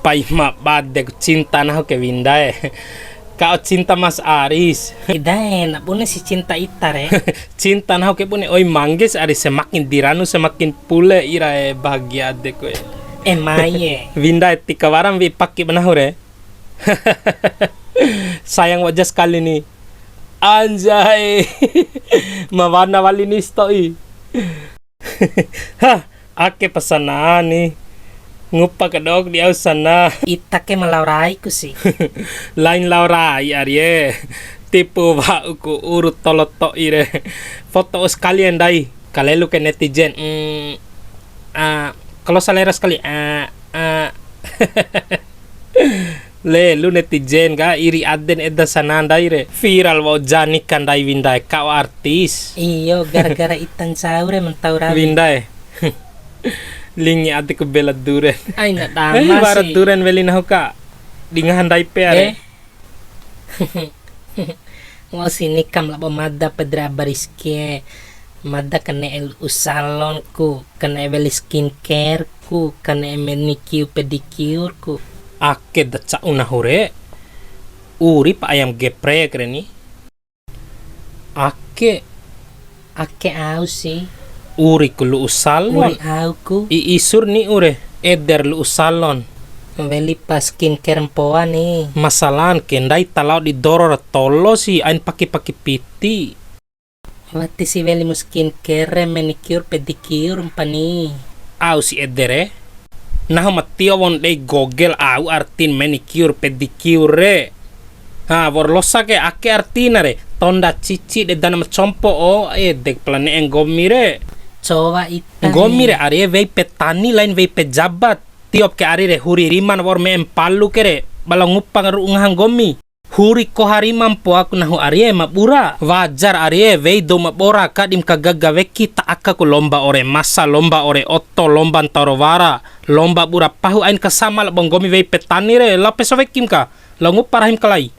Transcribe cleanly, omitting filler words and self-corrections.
Pai mak badek cinta nah ke Winda Kau cinta Mas Aris. Idae nak pune si cinta itare. Cinta nah ke pune oi manggis Aris semakin diranu semakin pule ira bahagia adek ko. Maye. Winda tika waram vi pakki benahure. Sayang wajah sekali nih. Anjay. Mawarna wali nistoi. Hah, ake pesanan nih. Ngupa kedok dia sana. Itake melaurai ku sih. Lain laurai Arye. Tipu ku urut tolotok ire. Foto sekalian dai. Kalelu ke netizen. Kalau selera sekali. Le lu netizen ga iri aden edda sananda ire. Viral wo janik kandai Winda kau artis. Iyo gara-gara itan saure mentau rawi. Winda lingi ate ke bela duren. Ay nak dama barat sih. duren welin ka. Dingahan dai pe Ngo sini kam labo madda pedra bariske. Madda kena el usalon ku, kena el skincare ku, kena manicure pedicure ku. Ake daca unahure. Uri pa ayam geprek reni. Ake Au sih. uri kulu usalon. Uri au ku. Iisur ni ure eder lu usalon. Veli pas skincare mpoa nih. Masalan kendai talau di doror tolo si ain paki piti. Wati si veli mu skincare, manicure, pedicure mpani. Au si edere. Nah matio won dei Google au artin manicure pedicure. Vorlosa ke ake artina re. Tonda cici de dana macompo dek plane en gomire. Coba itan. Gomire are vei petani lain vei pejabat. Tiop ke are re huri riman war me empalu kere. Balang ngupang ruungahan gomi. Huri ko hariman po aku nahu are mabura. Wajar are vei do mabora kadim kagaga veki ta akka ku lomba ore masa lomba ore otto lomba tarowara. Lomba bura pahu ain kasama labong gomi vei petani re lapeso vekim ka. Langupar rahim kalai.